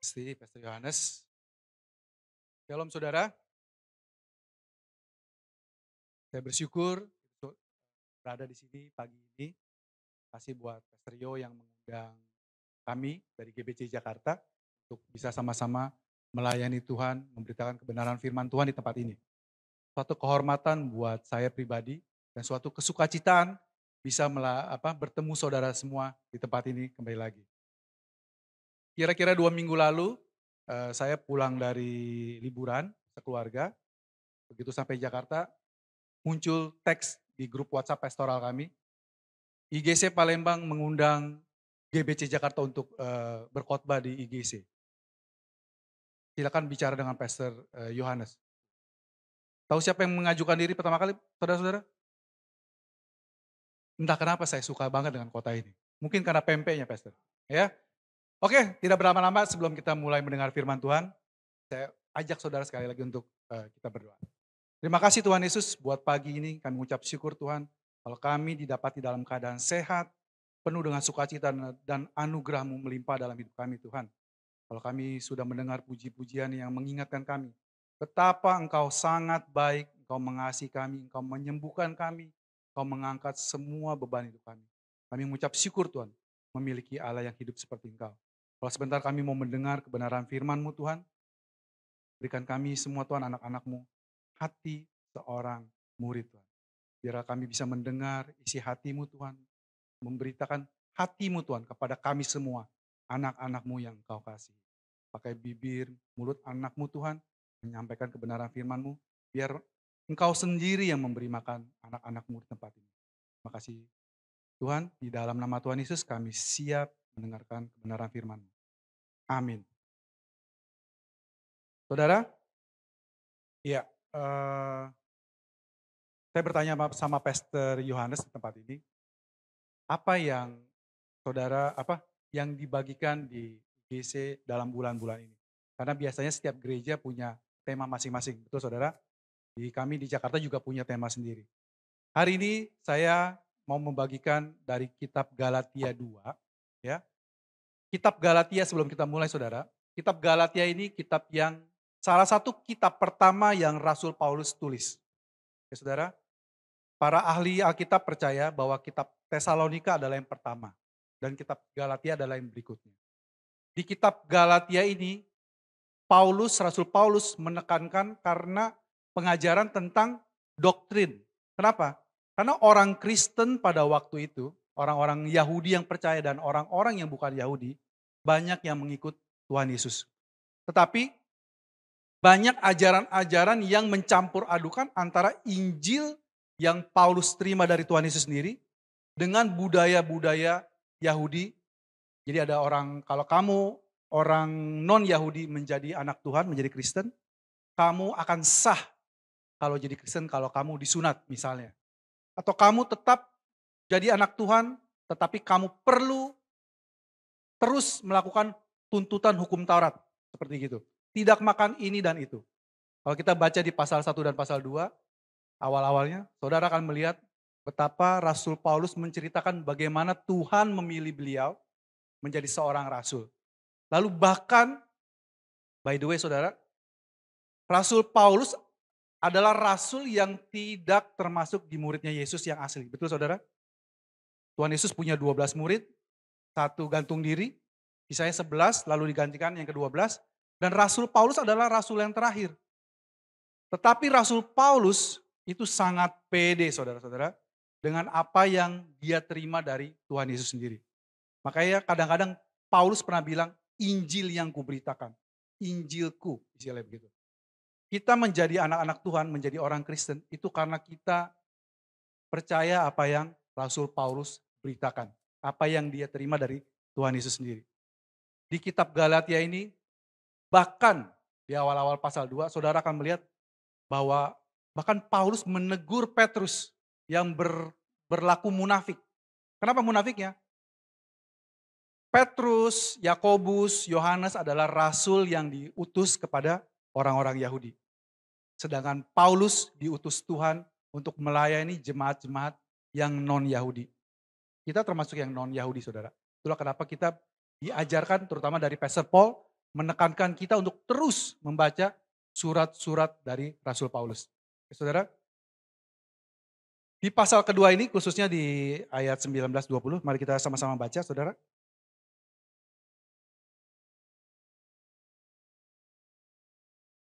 Pastor Yohanes. Shalom saudara, saya bersyukur untuk berada di sini pagi ini. Kasih buat Pastor Yo yang mengundang kami dari GBC Jakarta untuk bisa sama-sama melayani Tuhan, memberitakan kebenaran firman Tuhan di tempat ini. Suatu kehormatan buat saya pribadi dan suatu kesukacitaan bisa bertemu saudara semua di tempat ini kembali lagi. Kira-kira 2 minggu lalu saya pulang dari liburan sekeluarga, begitu sampai Jakarta muncul teks di grup WhatsApp pastoral kami, IGC Palembang mengundang GBC Jakarta untuk berkhotbah di IGC. Silakan bicara dengan Pastor Yohanes. Tahu siapa yang mengajukan diri pertama kali, saudara-saudara? Entah kenapa saya suka banget dengan kota ini. Mungkin karena pempeknya, Pastor. Ya, oke, tidak berlama-lama sebelum kita mulai mendengar firman Tuhan, saya ajak saudara sekali lagi untuk kita berdoa. Terima kasih Tuhan Yesus buat pagi ini kami mengucap syukur Tuhan. Kalau kami didapati dalam keadaan sehat, penuh dengan sukacita dan anugerah-Mu melimpah dalam hidup kami Tuhan. Kalau kami sudah mendengar puji-pujian yang mengingatkan kami, betapa Engkau sangat baik, Engkau mengasihi kami, Engkau menyembuhkan kami, Engkau mengangkat semua beban hidup kami. Kami mengucap syukur Tuhan, memiliki Allah yang hidup seperti Engkau. Kalau sebentar kami mau mendengar kebenaran firman-Mu Tuhan, berikan kami semua Tuhan anak-anak-Mu, hati seorang murid Tuhan. Biar kami bisa mendengar isi hati-Mu Tuhan, memberitakan hati-Mu Tuhan kepada kami semua, anak-anak-Mu yang Kau kasih. Pakai bibir, mulut anak-Mu Tuhan, menyampaikan kebenaran firman-Mu, biar Engkau sendiri yang memberi makan anak-anak-Mu di tempat ini. Terima kasih Tuhan, di dalam nama Tuhan Yesus kami siap mendengarkan kebenaran firman-Mu. Amin. Saudara, ya, saya bertanya sama Pastor Yohanes di tempat ini, apa yang yang dibagikan di GC dalam bulan-bulan ini? Karena biasanya setiap gereja punya tema masing-masing, betul saudara? Di kami di Jakarta juga punya tema sendiri. Hari ini saya mau membagikan dari kitab Galatia 2, ya. Kitab Galatia sebelum kita mulai saudara, kitab Galatia ini kitab yang salah satu kitab pertama yang Rasul Paulus tulis. Ya saudara, para ahli Alkitab percaya bahwa kitab Tesalonika adalah yang pertama dan kitab Galatia adalah yang berikutnya. Di kitab Galatia ini Rasul Paulus menekankan karena pengajaran tentang doktrin. Kenapa? Karena orang Kristen pada waktu itu, orang-orang Yahudi yang percaya dan orang-orang yang bukan Yahudi, banyak yang mengikut Tuhan Yesus. Tetapi banyak ajaran-ajaran yang mencampur adukan antara Injil yang Paulus terima dari Tuhan Yesus sendiri dengan budaya-budaya Yahudi. Jadi ada orang, kalau kamu orang non-Yahudi menjadi anak Tuhan, menjadi Kristen, kamu akan sah kalau jadi Kristen kalau kamu disunat misalnya. Atau kamu tetap jadi anak Tuhan, tetapi kamu perlu terus melakukan tuntutan hukum Taurat. Seperti gitu. Tidak makan ini dan itu. Kalau kita baca di pasal 1 dan pasal 2, awal-awalnya, saudara akan melihat betapa Rasul Paulus menceritakan bagaimana Tuhan memilih beliau menjadi seorang rasul. Lalu bahkan, by the way saudara, Rasul Paulus adalah rasul yang tidak termasuk di muridnya Yesus yang asli. Betul saudara? Tuhan Yesus punya 12 murid, satu gantung diri, sisanya 11 lalu digantikan yang ke-12. Dan Rasul Paulus adalah rasul yang terakhir. Tetapi Rasul Paulus itu sangat pede saudara-saudara dengan apa yang dia terima dari Tuhan Yesus sendiri. Makanya kadang-kadang Paulus pernah bilang, Injil yang kuberitakan, Injilku, istilahnya begitu. Kita menjadi anak-anak Tuhan, menjadi orang Kristen, itu karena kita percaya apa yang Rasul Paulus beritakan. Apa yang dia terima dari Tuhan Yesus sendiri. Di kitab Galatia ini, bahkan di awal-awal pasal 2, saudara akan melihat bahwa bahkan Paulus menegur Petrus yang berlaku munafik. Kenapa munafiknya? Petrus, Yakobus, Yohanes adalah rasul yang diutus kepada orang-orang Yahudi. Sedangkan Paulus diutus Tuhan untuk melayani jemaat-jemaat yang non-Yahudi. Kita termasuk yang non-Yahudi saudara. Itulah kenapa kita diajarkan terutama dari Pastor Paul, menekankan kita untuk terus membaca surat-surat dari Rasul Paulus. Saudara, di pasal kedua ini khususnya di ayat 19-20, mari kita sama-sama baca saudara.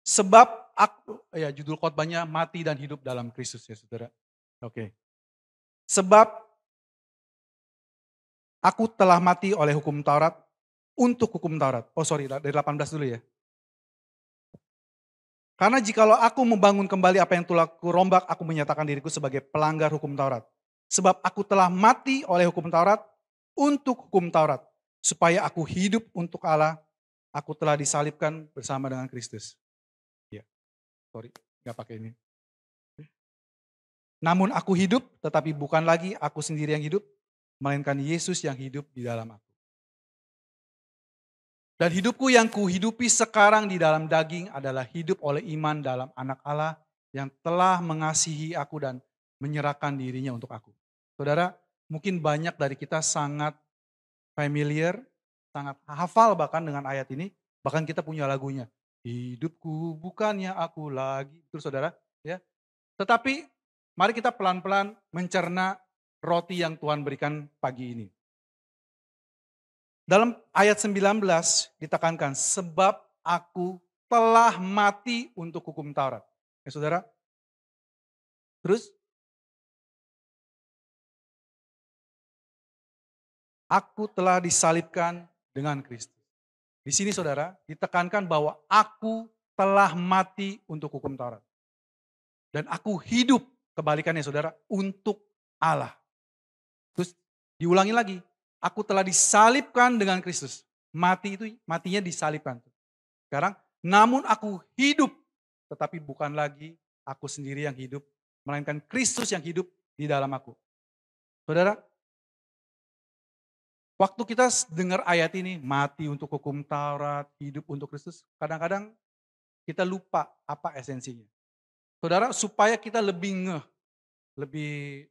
Sebab aku, ya judul khotbahnya mati dan hidup dalam Kristus ya saudara. Oke. Sebab aku telah mati oleh hukum Taurat untuk hukum Taurat. Oh sorry, dari 18 dulu ya. Karena jikalau aku membangun kembali apa yang telah kurombak, aku menyatakan diriku sebagai pelanggar hukum Taurat. Sebab aku telah mati oleh hukum Taurat untuk hukum Taurat. Supaya aku hidup untuk Allah, aku telah disalibkan bersama dengan Kristus. Ya, sorry, gak pakai ini. Namun aku hidup, tetapi bukan lagi aku sendiri yang hidup, melainkan Yesus yang hidup di dalam aku. Dan hidupku yang kuhidupi sekarang di dalam daging adalah hidup oleh iman dalam anak Allah yang telah mengasihi aku dan menyerahkan dirinya untuk aku. Saudara, mungkin banyak dari kita sangat familiar, sangat hafal bahkan dengan ayat ini, bahkan kita punya lagunya. Hidupku bukannya aku lagi, terus saudara, ya. Tetapi mari kita pelan-pelan mencerna roti yang Tuhan berikan pagi ini. Dalam ayat 19 ditekankan, sebab aku telah mati untuk hukum Taurat. Ya saudara, terus aku telah disalibkan dengan Kristus. Di sini saudara ditekankan bahwa aku telah mati untuk hukum Taurat. Dan aku hidup, kebalikannya saudara, untuk Allah. Terus diulangi lagi, aku telah disalibkan dengan Kristus. Mati itu matinya disalibkan. Sekarang, namun aku hidup, tetapi bukan lagi aku sendiri yang hidup, melainkan Kristus yang hidup di dalam aku. Saudara, waktu kita dengar ayat ini, mati untuk hukum Taurat, hidup untuk Kristus, kadang-kadang kita lupa apa esensinya. Saudara, supaya kita lebih lebih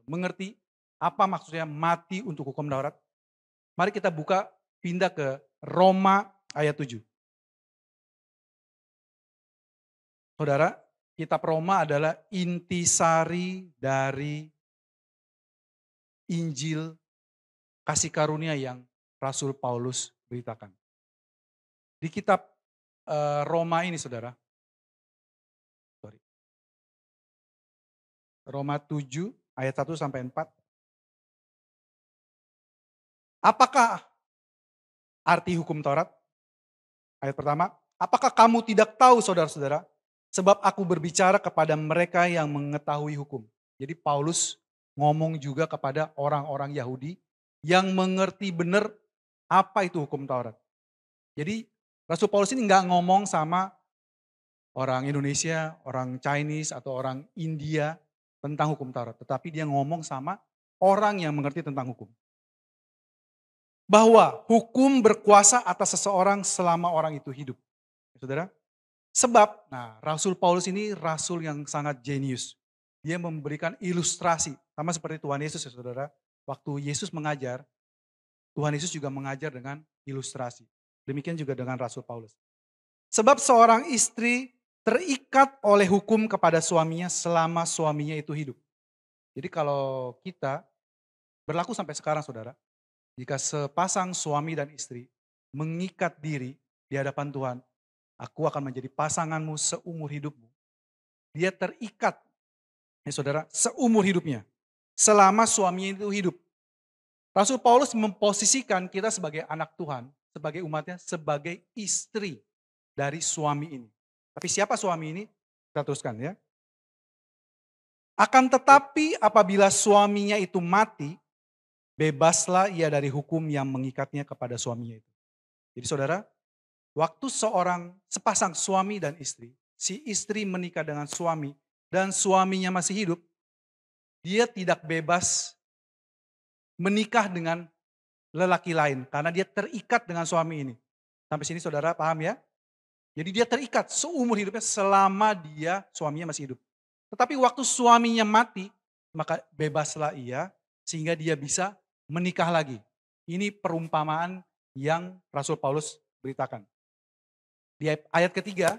mengerti apa maksudnya mati untuk hukum Taurat, mari kita pindah ke Roma ayat 7. Saudara, kitab Roma adalah intisari dari Injil kasih karunia yang Rasul Paulus beritakan. Di kitab Roma ini saudara, sorry, Roma 7 ayat 1 sampai 4. Apakah arti hukum Taurat? Ayat pertama, apakah kamu tidak tahu saudara-saudara? Sebab aku berbicara kepada mereka yang mengetahui hukum. Jadi Paulus ngomong juga kepada orang-orang Yahudi yang mengerti benar apa itu hukum Taurat. Jadi Rasul Paulus ini nggak ngomong sama orang Indonesia, orang Chinese atau orang India tentang hukum Taurat. Tetapi dia ngomong sama orang yang mengerti tentang hukum. Bahwa hukum berkuasa atas seseorang selama orang itu hidup. Saudara, sebab, nah Rasul Paulus ini rasul yang sangat jenius. Dia memberikan ilustrasi, sama seperti Tuhan Yesus ya saudara. Waktu Yesus mengajar, Tuhan Yesus juga mengajar dengan ilustrasi. Demikian juga dengan Rasul Paulus. Sebab seorang istri terikat oleh hukum kepada suaminya selama suaminya itu hidup. Jadi kalau kita berlaku sampai sekarang saudara, jika sepasang suami dan istri mengikat diri di hadapan Tuhan, aku akan menjadi pasanganmu seumur hidupmu. Dia terikat, ya saudara, seumur hidupnya. Selama suaminya itu hidup. Rasul Paulus memposisikan kita sebagai anak Tuhan, sebagai umatnya, sebagai istri dari suami ini. Tapi siapa suami ini? Kita teruskan ya. Akan tetapi apabila suaminya itu mati, bebaslah ia dari hukum yang mengikatnya kepada suaminya itu. Jadi saudara, waktu sepasang suami dan istri, si istri menikah dengan suami dan suaminya masih hidup, dia tidak bebas menikah dengan lelaki lain karena dia terikat dengan suami ini. Sampai sini saudara paham ya? Jadi dia terikat seumur hidupnya selama suaminya masih hidup. Tetapi waktu suaminya mati, maka bebaslah ia sehingga dia bisa menikah lagi. Ini perumpamaan yang Rasul Paulus beritakan. Di ayat ketiga,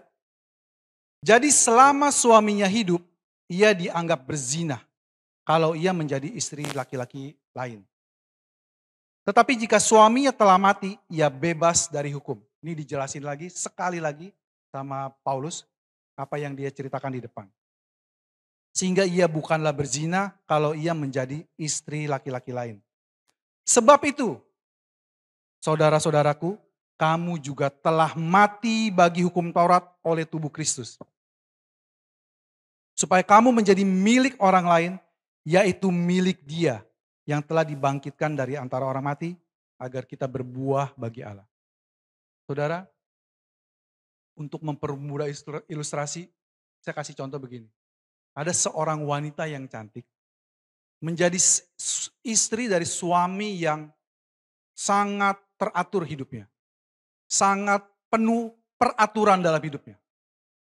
jadi selama suaminya hidup, ia dianggap berzina kalau ia menjadi istri laki-laki lain. Tetapi jika suaminya telah mati, ia bebas dari hukum. Ini dijelasin lagi, sekali lagi sama Paulus, apa yang dia ceritakan di depan. Sehingga ia bukanlah berzina kalau ia menjadi istri laki-laki lain. Sebab itu, saudara-saudaraku, kamu juga telah mati bagi hukum Taurat oleh tubuh Kristus. Supaya kamu menjadi milik orang lain, yaitu milik Dia yang telah dibangkitkan dari antara orang mati, agar kita berbuah bagi Allah. Saudara, untuk mempermudah ilustrasi, saya kasih contoh begini. Ada seorang wanita yang cantik, menjadi istri dari suami yang sangat teratur hidupnya. Sangat penuh peraturan dalam hidupnya.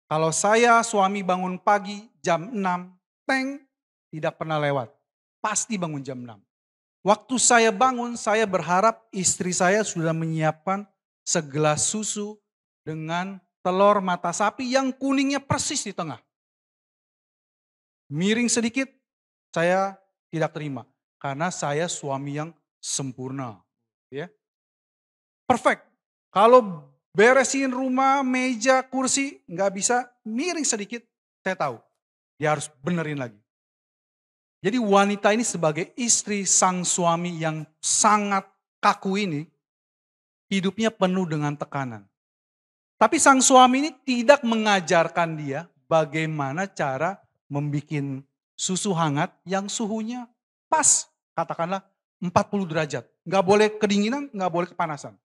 Kalau saya suami bangun pagi jam 6, tidak pernah lewat. Pasti bangun jam 6. Waktu saya bangun, saya berharap istri saya sudah menyiapkan segelas susu dengan telur mata sapi yang kuningnya persis di tengah. Miring sedikit, saya tidak terima. Karena saya suami yang sempurna. Ya. Perfect. Kalau beresin rumah, meja, kursi, nggak bisa miring sedikit, saya tahu. Dia harus benerin lagi. Jadi wanita ini sebagai istri sang suami yang sangat kaku ini, hidupnya penuh dengan tekanan. Tapi sang suami ini tidak mengajarkan dia bagaimana cara membuat susu hangat yang suhunya pas. Katakanlah 40 derajat. Nggak boleh kedinginan, nggak boleh kepanasan.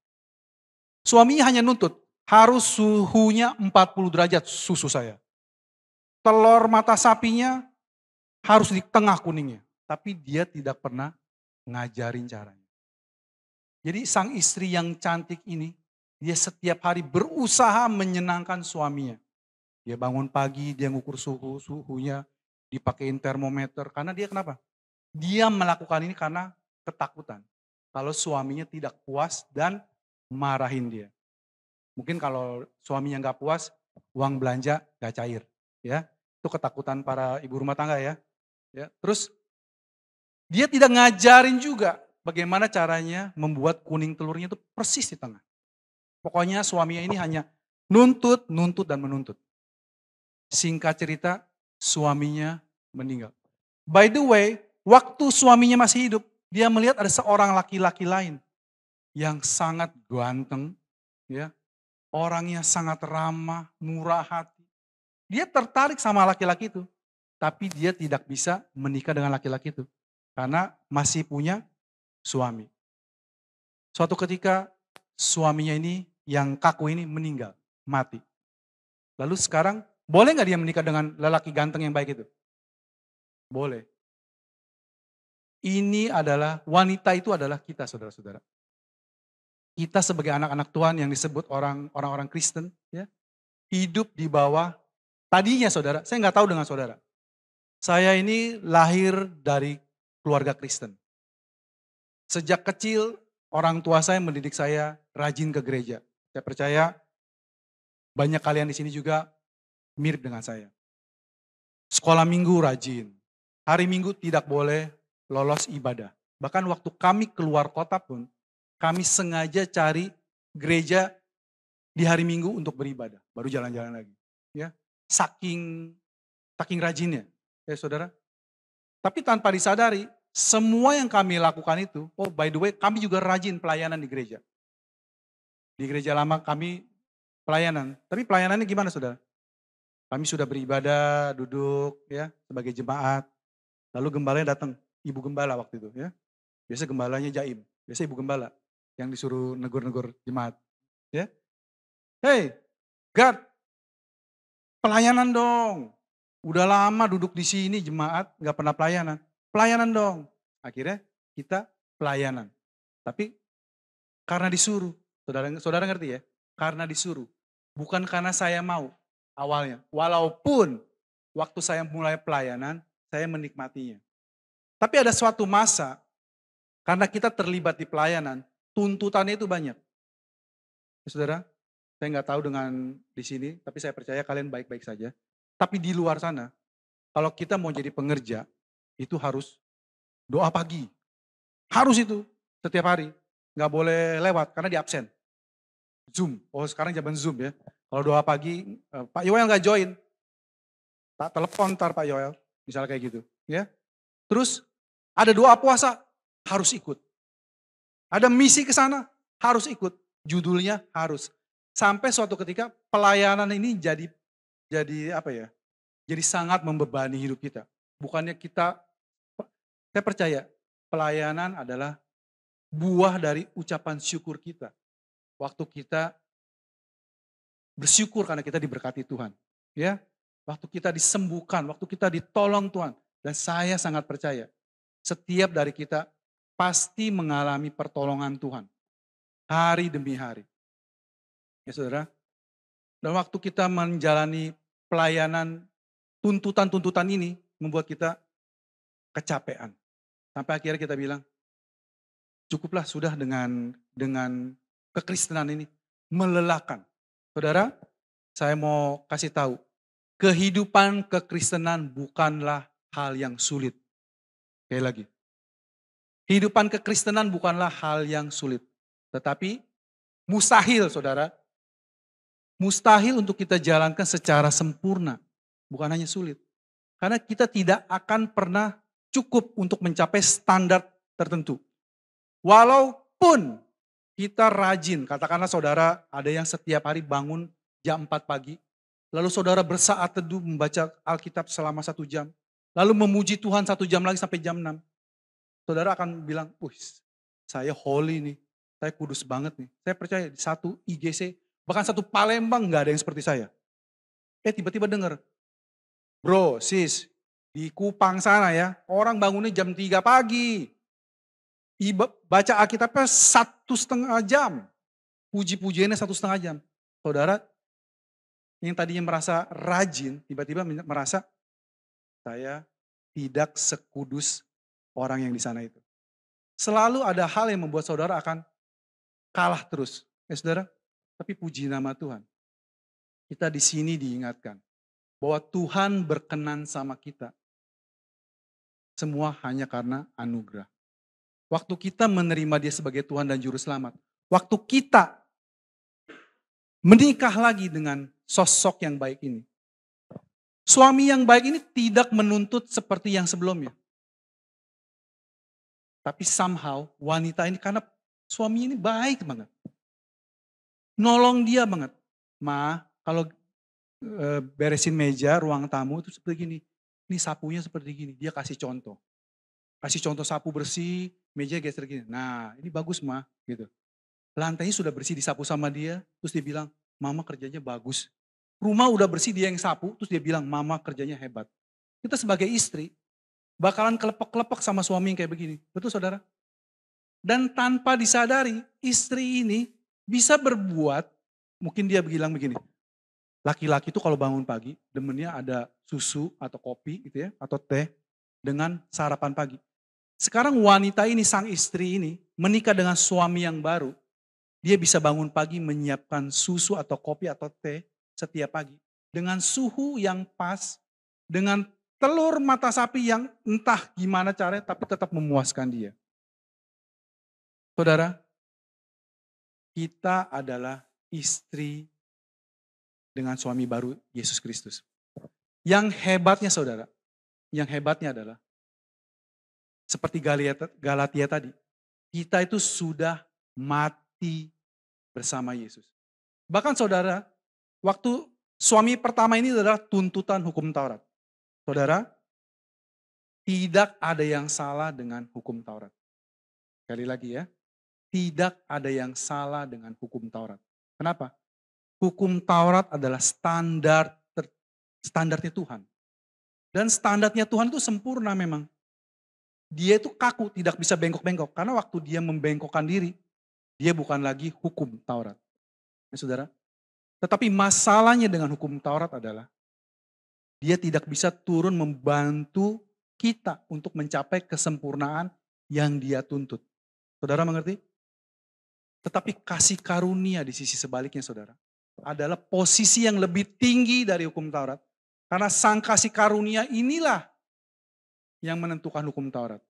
Suaminya hanya nuntut, harus suhunya 40 derajat susu saya. Telur mata sapinya harus di tengah kuningnya. Tapi dia tidak pernah ngajarin caranya. Jadi sang istri yang cantik ini, dia setiap hari berusaha menyenangkan suaminya. Dia bangun pagi, dia ngukur suhunya, dipakein termometer. Karena dia kenapa? Dia melakukan ini karena ketakutan. Kalau suaminya tidak puas dan marahin dia. Mungkin kalau suaminya nggak puas, uang belanja nggak cair. Ya, itu ketakutan para ibu rumah tangga ya. Terus dia tidak ngajarin juga bagaimana caranya membuat kuning telurnya itu persis di tengah. Pokoknya suaminya ini hanya nuntut, nuntut, dan menuntut. Singkat cerita, suaminya meninggal. By the way, waktu suaminya masih hidup, dia melihat ada seorang laki-laki lain yang sangat ganteng, ya, orangnya sangat ramah, murah hati. Dia tertarik sama laki-laki itu, tapi dia tidak bisa menikah dengan laki-laki itu karena masih punya suami. Suatu ketika suaminya ini yang kaku ini meninggal, mati. Lalu sekarang boleh nggak dia menikah dengan lelaki ganteng yang baik itu? Boleh. Ini adalah, wanita itu adalah kita saudara-saudara. Kita sebagai anak-anak Tuhan yang disebut orang-orang Kristen, ya, hidup di bawah, tadinya saudara, saya nggak tahu dengan saudara. Saya ini lahir dari keluarga Kristen. Sejak kecil orang tua saya mendidik saya rajin ke gereja. Saya percaya banyak kalian di sini juga mirip dengan saya. Sekolah minggu rajin. Hari minggu tidak boleh lolos ibadah. Bahkan waktu kami keluar kota pun, kami sengaja cari gereja di hari minggu untuk beribadah. Baru jalan-jalan lagi. Ya, saking rajinnya. Ya saudara. Tapi tanpa disadari, semua yang kami lakukan itu, oh by the way kami juga rajin pelayanan di gereja. Di gereja lama kami pelayanan. Tapi pelayanannya gimana saudara? Kami sudah beribadah, duduk ya sebagai jemaat. Lalu gembalanya datang, ibu gembala waktu itu ya. Biasa gembalanya jaim, biasa ibu gembala yang disuruh negur-negur jemaat. Ya. Hey, God, pelayanan dong. Udah lama duduk di sini jemaat, gak pernah pelayanan. Pelayanan dong. Akhirnya kita pelayanan. Tapi karena disuruh, saudara ngerti ya? Karena disuruh. Bukan karena saya mau awalnya. Walaupun waktu saya mulai pelayanan, saya menikmatinya. Tapi ada suatu masa, karena kita terlibat di pelayanan, tuntutannya itu banyak. Ya, saudara, saya nggak tahu dengan di sini, tapi saya percaya kalian baik-baik saja. Tapi di luar sana, kalau kita mau jadi pengerja, itu harus doa pagi. Harus itu, setiap hari. Nggak boleh lewat, karena di absen. Zoom, oh sekarang zaman Zoom ya. Kalau doa pagi, Pak Yoel nggak join, tak telepon ntar Pak Yoel, misalnya kayak gitu. Ya. Terus ada doa puasa, harus ikut. Ada misi ke sana, harus ikut. Judulnya harus. Sampai suatu ketika pelayanan ini jadi apa ya? Jadi sangat membebani hidup kita. Bukannya kita, saya percaya pelayanan adalah buah dari ucapan syukur kita. Waktu kita bersyukur karena kita diberkati Tuhan. Ya, waktu kita disembuhkan, waktu kita ditolong Tuhan. Dan saya sangat percaya, setiap dari kita pasti mengalami pertolongan Tuhan. Hari demi hari. Ya saudara, dan waktu kita menjalani pelayanan, tuntutan-tuntutan ini membuat kita kecapean. Sampai akhirnya kita bilang, cukuplah sudah dengan kekristenan ini, melelahkan. Saudara, saya mau kasih tahu, kehidupan kekristenan bukanlah hal yang sulit. Sekali lagi, kehidupan kekristenan bukanlah hal yang sulit. Tetapi mustahil saudara, mustahil untuk kita jalankan secara sempurna. Bukan hanya sulit. Karena kita tidak akan pernah cukup untuk mencapai standar tertentu. Walaupun kita rajin, katakanlah saudara ada yang setiap hari bangun jam 4 pagi, lalu saudara bersaat teduh membaca Alkitab selama 1 jam, lalu memuji Tuhan 1 jam lagi sampai jam 6. Saudara akan bilang, saya holy nih, saya kudus banget nih. Saya percaya di satu IGC, bahkan satu Palembang gak ada yang seperti saya. Tiba-tiba dengar, bro, sis, di Kupang sana ya, orang bangunnya jam 3 pagi. Baca Alkitabnya 1,5 jam. Puji-pujiannya 1,5 jam. Saudara, yang tadinya merasa rajin, tiba-tiba merasa saya tidak sekudus orang yang di sana itu. Selalu ada hal yang membuat saudara akan kalah terus. Saudara, tapi puji nama Tuhan. Kita di sini diingatkan bahwa Tuhan berkenan sama kita. Semua hanya karena anugerah. Waktu kita menerima dia sebagai Tuhan dan Juru Selamat. Waktu kita menikah lagi dengan sosok yang baik ini. Suami yang baik ini tidak menuntut seperti yang sebelumnya. Tapi somehow wanita ini karena suami ini baik banget. Nolong dia banget. Kalau beresin meja, ruang tamu itu seperti gini. Ini sapunya seperti gini, dia kasih contoh. Kasih contoh sapu bersih, meja geser gini. Nah ini bagus gitu. Lantainya sudah bersih disapu sama dia, terus dia bilang, mama kerjanya bagus. Rumah udah bersih dia yang sapu, terus dia bilang, mama kerjanya hebat. Kita sebagai istri, bakalan kelepek-kelepek sama suami yang kayak begini. Betul saudara? Dan tanpa disadari, istri ini bisa berbuat, mungkin dia bilang begini, laki-laki itu kalau bangun pagi, demennya ada susu atau kopi gitu ya, atau teh dengan sarapan pagi. Sekarang wanita ini, sang istri ini, menikah dengan suami yang baru, dia bisa bangun pagi menyiapkan susu atau kopi atau teh setiap pagi. Dengan suhu yang pas, dengan telur mata sapi yang entah gimana caranya tapi tetap memuaskan dia. Saudara, kita adalah istri dengan suami baru Yesus Kristus. Yang hebatnya saudara, yang hebatnya adalah seperti Galatia tadi, kita itu sudah mati bersama Yesus. Bahkan saudara, waktu suami pertama ini adalah tuntutan hukum Taurat. Saudara, tidak ada yang salah dengan hukum Taurat. Sekali lagi ya, tidak ada yang salah dengan hukum Taurat. Kenapa? Hukum Taurat adalah standarnya Tuhan. Dan standarnya Tuhan itu sempurna memang. Dia itu kaku, tidak bisa bengkok-bengkok. Karena waktu dia membengkokkan diri, dia bukan lagi hukum Taurat. Ya, saudara. Tetapi masalahnya dengan hukum Taurat adalah dia tidak bisa turun membantu kita untuk mencapai kesempurnaan yang dia tuntut. Saudara mengerti? Tetapi kasih karunia di sisi sebaliknya saudara, adalah posisi yang lebih tinggi dari hukum Taurat. Karena sang kasih karunia inilah yang menentukan hukum Taurat.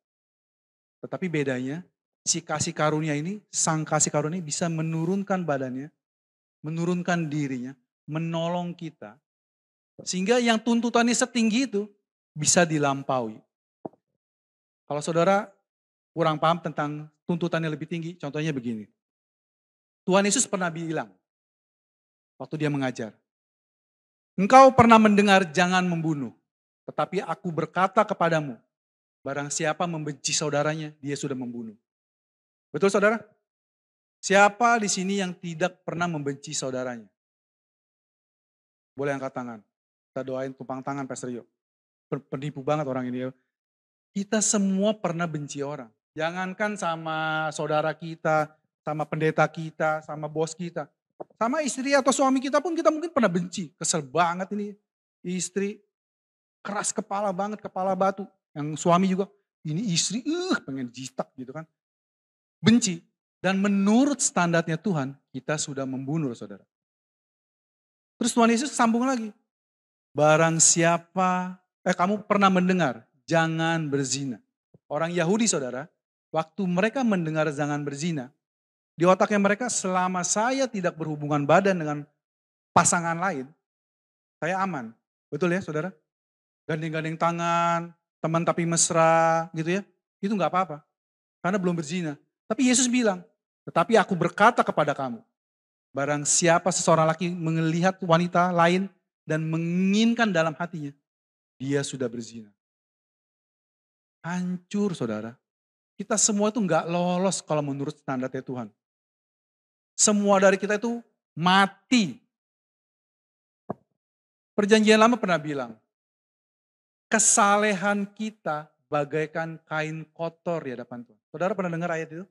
Tetapi bedanya, si kasih karunia ini, sang kasih karunia bisa menurunkan badannya, menurunkan dirinya, menolong kita. Sehingga yang tuntutannya setinggi itu bisa dilampaui. Kalau saudara kurang paham tentang tuntutannya lebih tinggi, contohnya begini. Tuhan Yesus pernah bilang, waktu dia mengajar, engkau pernah mendengar jangan membunuh, tetapi aku berkata kepadamu, barang siapa membenci saudaranya, dia sudah membunuh. Betul saudara? Siapa di sini yang tidak pernah membenci saudaranya? Boleh angkat tangan. Kita doain tumpang tangan Pastor Yo. Penipu banget orang ini ya. Kita semua pernah benci orang. Jangankan sama saudara kita, sama pendeta kita, sama bos kita. Sama istri atau suami kita pun kita mungkin pernah benci. Kesel banget ini istri. Keras kepala banget, kepala batu. Yang suami juga, ini istri, pengen jitak gitu kan. Benci. Dan menurut standarnya Tuhan, kita sudah membunuh saudara. Terus Tuhan Yesus sambung lagi. Barang siapa, kamu pernah mendengar, jangan berzina. Orang Yahudi saudara, waktu mereka mendengar jangan berzina, di otaknya mereka selama saya tidak berhubungan badan dengan pasangan lain, saya aman. Betul ya saudara? Gandeng-gandeng tangan, teman tapi mesra gitu ya, itu gak apa-apa. Karena belum berzina. Tapi Yesus bilang, tetapi aku berkata kepada kamu, barang siapa seseorang laki melihat wanita lain dan menginginkan dalam hatinya, dia sudah berzina. Hancur saudara. Kita semua itu gak lolos kalau menurut standarnya Tuhan. Semua dari kita itu mati. Perjanjian lama pernah bilang, kesalehan kita bagaikan kain kotor di hadapan Tuhan. Saudara pernah dengar ayat itu?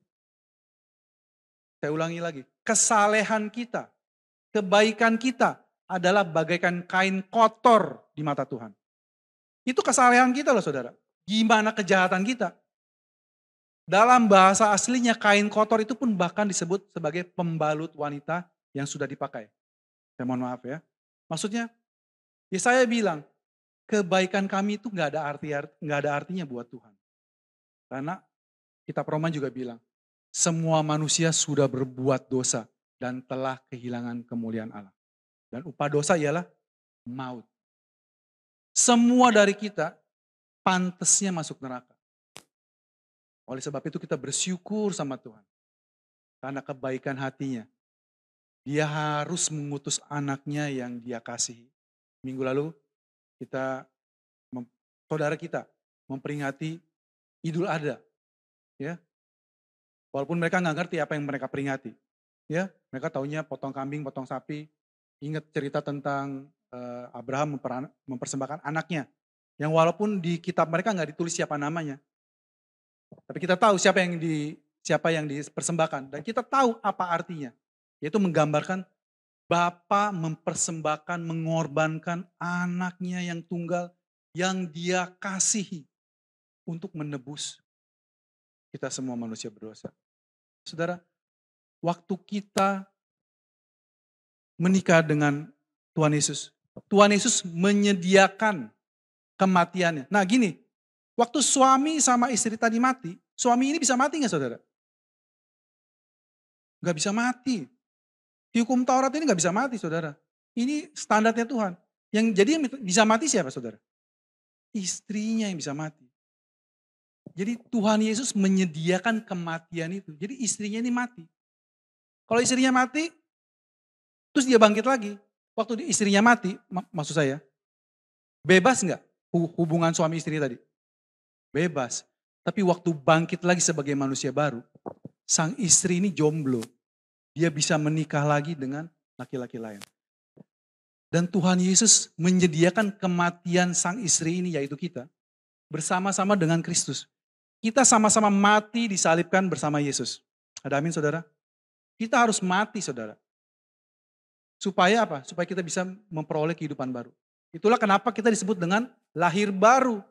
Saya ulangi lagi, kesalehan kita, kebaikan kita adalah bagaikan kain kotor di mata Tuhan. Itu kesalehan kita loh saudara. Gimana kejahatan kita? Dalam bahasa aslinya kain kotor itu pun bahkan disebut sebagai pembalut wanita yang sudah dipakai. Saya mohon maaf ya. Maksudnya, ya saya bilang, kebaikan kami itu nggak ada artinya buat Tuhan. Karena kitab Roma juga bilang, semua manusia sudah berbuat dosa dan telah kehilangan kemuliaan Allah. Dan upah dosa ialah maut. Semua dari kita pantasnya masuk neraka. Oleh sebab itu kita bersyukur sama Tuhan. Karena kebaikan hatinya. Dia harus mengutus anaknya yang dia kasihi. Minggu lalu saudara kita memperingati Idul Adha. Ya, walaupun mereka nggak ngerti apa yang mereka peringati. Ya, mereka taunya potong kambing, potong sapi. Ingat cerita tentang Abraham mempersembahkan anaknya. Yang walaupun di kitab mereka nggak ditulis siapa namanya. Tapi kita tahu siapa yang dipersembahkan. Dan kita tahu apa artinya. Yaitu menggambarkan Bapa mempersembahkan, mengorbankan anaknya yang tunggal. Yang dia kasihi. Untuk menebus kita semua manusia berdosa. Saudara, waktu kita menikah dengan Tuhan Yesus menyediakan kematiannya. Nah gini, waktu suami sama istri tadi mati, suami ini bisa mati gak saudara? Gak bisa mati. Di hukum Taurat ini gak bisa mati saudara. Ini standarnya Tuhan. Jadi yang bisa mati siapa saudara? Istrinya yang bisa mati. Jadi Tuhan Yesus menyediakan kematian itu. Jadi istrinya ini mati. Kalau istrinya mati, terus dia bangkit lagi. Waktu istrinya mati, maksud saya, bebas nggak hubungan suami istri tadi? Bebas. Tapi waktu bangkit lagi sebagai manusia baru, sang istri ini jomblo. Dia bisa menikah lagi dengan laki-laki lain. Dan Tuhan Yesus menyediakan kematian sang istri ini, yaitu kita, bersama-sama dengan Kristus. Kita sama-sama mati disalibkan bersama Yesus. Ada amin saudara? Kita harus mati saudara. Supaya apa? Supaya kita bisa memperoleh kehidupan baru. Itulah kenapa kita disebut dengan lahir baru.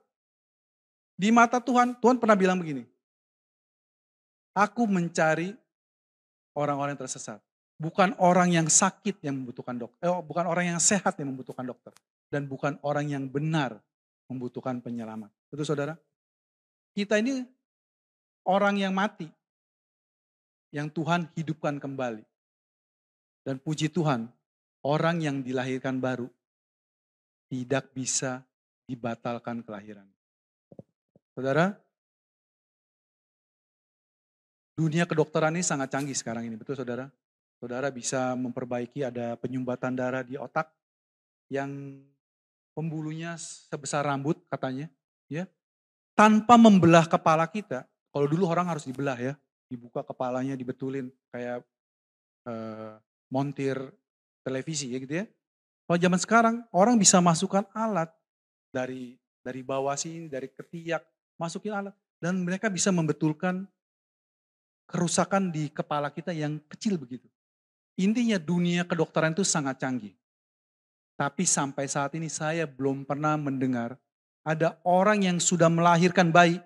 Di mata Tuhan, Tuhan pernah bilang begini. Aku mencari orang-orang yang tersesat. Bukan orang yang sakit yang membutuhkan dokter. Bukan orang yang sehat yang membutuhkan dokter. Dan bukan orang yang benar membutuhkan penyelamat. Betul saudara? Kita ini orang yang mati. Yang Tuhan hidupkan kembali. Dan puji Tuhan, orang yang dilahirkan baru tidak bisa dibatalkan kelahiran. Saudara, dunia kedokteran ini sangat canggih sekarang ini, betul saudara? Saudara bisa memperbaiki ada penyumbatan darah di otak yang pembuluhnya sebesar rambut katanya, ya, tanpa membelah kepala kita. Kalau dulu orang harus dibelah ya, dibuka kepalanya, dibetulin kayak montir televisi ya gitu ya. Kalau zaman sekarang orang bisa masukkan alat dari bawah sini, dari ketiak, masukin alat dan mereka bisa membetulkan kerusakan di kepala kita yang kecil begitu. Intinya dunia kedokteran itu sangat canggih. Tapi sampai saat ini saya belum pernah mendengar ada orang yang sudah melahirkan bayi,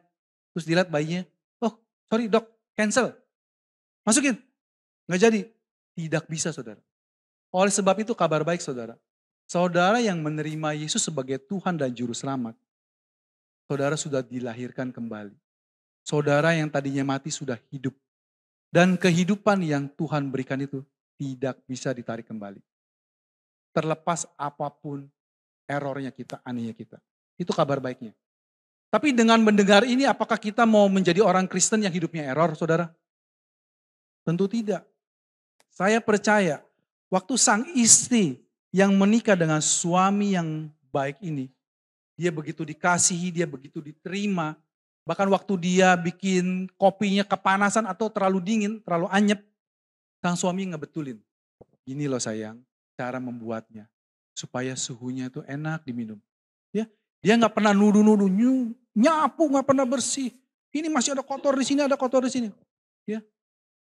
terus dilihat bayinya, oh sorry dok, cancel, masukin, nggak jadi. Tidak bisa saudara. Oleh sebab itu kabar baik saudara. Saudara yang menerima Yesus sebagai Tuhan dan Juru Selamat, saudara sudah dilahirkan kembali. Saudara yang tadinya mati sudah hidup. Dan kehidupan yang Tuhan berikan itu tidak bisa ditarik kembali. Terlepas apapun errornya kita, anehnya kita. Itu kabar baiknya. Tapi dengan mendengar ini apakah kita mau menjadi orang Kristen yang hidupnya error saudara? Tentu tidak. Saya percaya waktu sang istri yang menikah dengan suami yang baik ini, dia begitu dikasihi, dia begitu diterima. Bahkan waktu dia bikin kopinya kepanasan atau terlalu dingin, terlalu anyep, sang suami ngebetulin. Gini loh sayang, cara membuatnya. Supaya suhunya itu enak diminum. Ya, dia nggak pernah nuduh-nuduh, nyapu nggak pernah bersih. Ini masih ada kotor di sini, ada kotor di sini. Ya,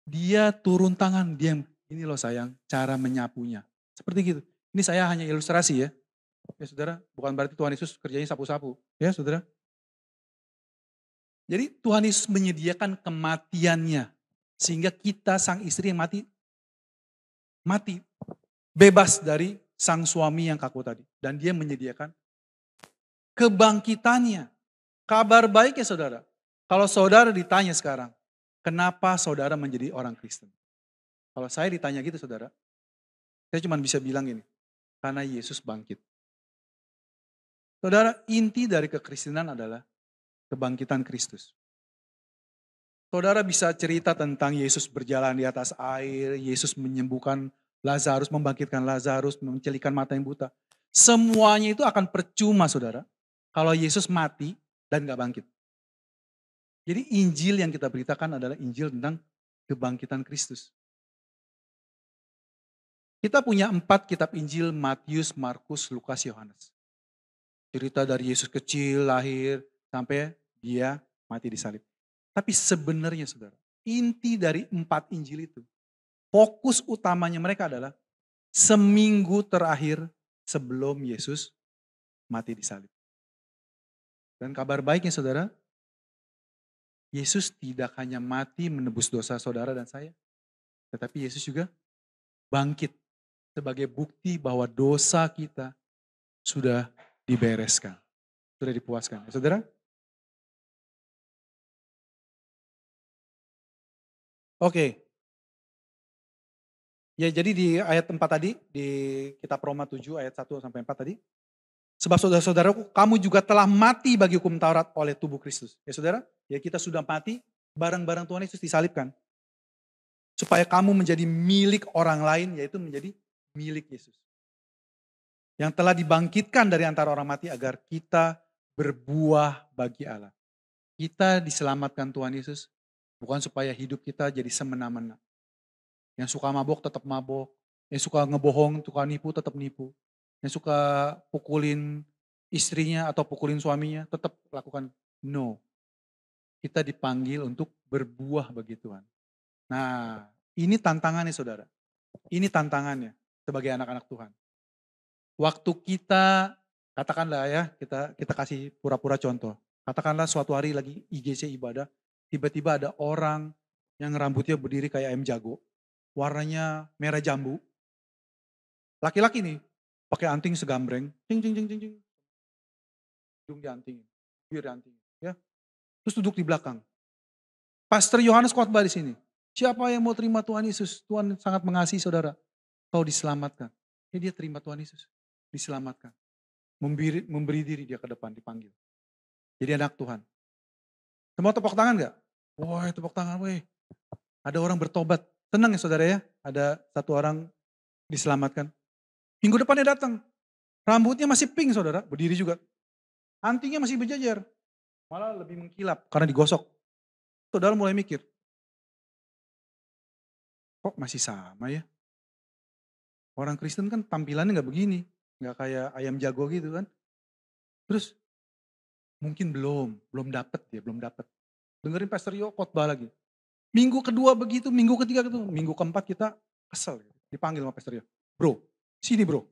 dia turun tangan, dia ini loh sayang, cara menyapunya. Seperti gitu. Ini saya hanya ilustrasi ya. Ya saudara, bukan berarti Tuhan Yesus kerjanya sapu-sapu. Ya saudara. Jadi Tuhan Yesus menyediakan kematiannya. Sehingga kita sang istri yang mati bebas dari sang suami yang kaku tadi. Dan dia menyediakan kebangkitannya. Kabar baik ya saudara. Kalau saudara ditanya sekarang, kenapa saudara menjadi orang Kristen? Kalau saya ditanya gitu saudara, saya cuma bisa bilang gini, karena Yesus bangkit. Saudara, inti dari kekristenan adalah kebangkitan Kristus. Saudara bisa cerita tentang Yesus berjalan di atas air, Yesus menyembuhkan Lazarus, membangkitkan Lazarus, mencelikan mata yang buta. Semuanya itu akan percuma saudara, kalau Yesus mati dan gak bangkit. Jadi Injil yang kita beritakan adalah Injil tentang kebangkitan Kristus. Kita punya 4 kitab Injil, Matius, Markus, Lukas, Yohanes. Cerita dari Yesus kecil, lahir, sampai dia mati di salib. Tapi sebenarnya saudara, inti dari 4 Injil itu, fokus utamanya mereka adalah seminggu terakhir sebelum Yesus mati di salib. Dan kabar baiknya saudara, Yesus tidak hanya mati menebus dosa saudara dan saya, tetapi Yesus juga bangkit sebagai bukti bahwa dosa kita sudah dibereskan, sudah dipuaskan. Ya, saudara? Oke. Ya jadi di ayat 4 tadi, di kitab Roma 7 ayat 1 sampai 4 tadi. Sebab saudara-saudaraku, kamu juga telah mati bagi hukum Taurat oleh tubuh Kristus. Ya saudara, ya kita sudah mati bareng-bareng Tuhan Yesus disalibkan. Supaya kamu menjadi milik orang lain, yaitu menjadi milik Yesus. Yang telah dibangkitkan dari antara orang mati agar kita berbuah bagi Allah. Kita diselamatkan Tuhan Yesus, bukan supaya hidup kita jadi semena-mena. Yang suka mabok tetap mabok, yang suka ngebohong, suka nipu tetap nipu. Yang suka pukulin istrinya atau pukulin suaminya tetap lakukan. No, kita dipanggil untuk berbuah bagi Tuhan. Nah, ini tantangannya saudara. Ini tantangannya sebagai anak-anak Tuhan. Waktu kita, katakanlah ya, kita kasih pura-pura contoh. Katakanlah suatu hari lagi IGC ibadah, tiba-tiba ada orang yang rambutnya berdiri kayak ayam jago. warnanya merah jambu. Laki-laki nih, pakai anting segambreng, cing cing cing cing cing, hidung diantingin, bibir diantingin, ya. Terus duduk di belakang. Pastor Yohanes khotbah di sini. Siapa yang mau terima Tuhan Yesus? Tuhan sangat mengasihi saudara. Kau diselamatkan. Ya dia terima Tuhan Yesus. Diselamatkan. Memberi diri dia ke depan, dipanggil. Jadi anak Tuhan. Semua tepuk tangan gak? Wah tepuk tangan, weh. Ada orang bertobat. Tenang ya saudara ya. Ada satu orang diselamatkan. Minggu depannya datang. Rambutnya masih pink saudara, berdiri juga. Antingnya masih berjajar. Malah lebih mengkilap karena digosok. Saudara mulai mikir, kok masih sama ya? Orang Kristen kan tampilannya gak begini. Gak kayak ayam jago gitu kan. Terus mungkin belum dapet dia, belum dapet. Dengerin Pastor Yo khotbah lagi. Minggu kedua begitu, minggu ketiga gitu, minggu keempat kita kesel. Dipanggil sama Pastor Yo. Bro, sini bro.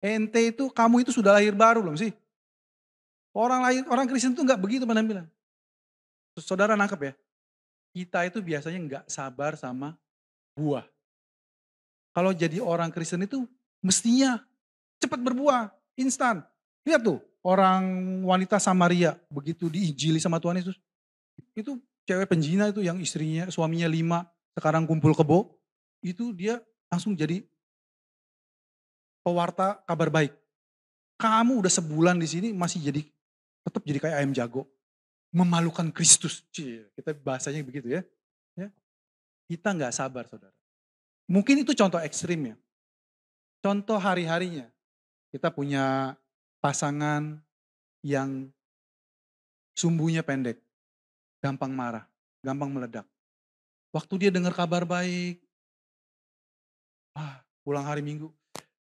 Ente itu, kamu itu sudah lahir baru belum sih? Orang Kristen itu gak begitu penampilan. Terus saudara nangkep ya, kita itu biasanya gak sabar sama buah. Kalau jadi orang Kristen itu mestinya cepat berbuah, instan. Lihat tuh, orang wanita Samaria begitu diinjili sama Tuhan Yesus. Itu cewek penjina itu yang suaminya 5, sekarang kumpul kebo. Itu dia langsung jadi pewarta kabar baik. Kamu udah sebulan di sini masih tetap jadi kayak ayam jago. Memalukan Kristus. Kita bahasanya begitu ya. Ya. Kita nggak sabar saudara. Mungkin itu contoh ekstrim ya. Contoh hari-harinya. Kita punya pasangan yang sumbunya pendek. Gampang marah, gampang meledak. Waktu dia dengar kabar baik, pulang hari Minggu,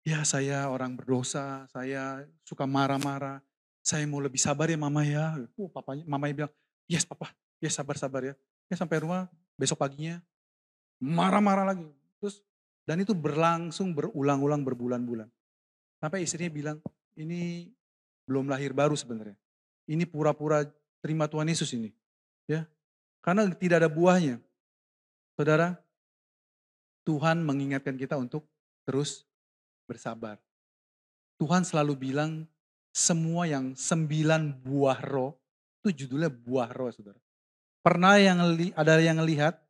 ya saya orang berdosa, saya suka marah-marah, saya mau lebih sabar ya mama ya. Mamanya bilang, yes papa, yes sabar-sabar ya. Ya sampai rumah, besok paginya marah-marah lagi. Terus, dan itu berlangsung berulang-ulang berbulan-bulan. Sampai istrinya bilang, ini belum lahir baru sebenarnya. Ini pura-pura terima Tuhan Yesus ini. Ya, karena tidak ada buahnya. Saudara, Tuhan mengingatkan kita untuk terus bersabar. Tuhan selalu bilang semua yang 9 buah roh, itu judulnya buah roh saudara. Pernah ada yang lihat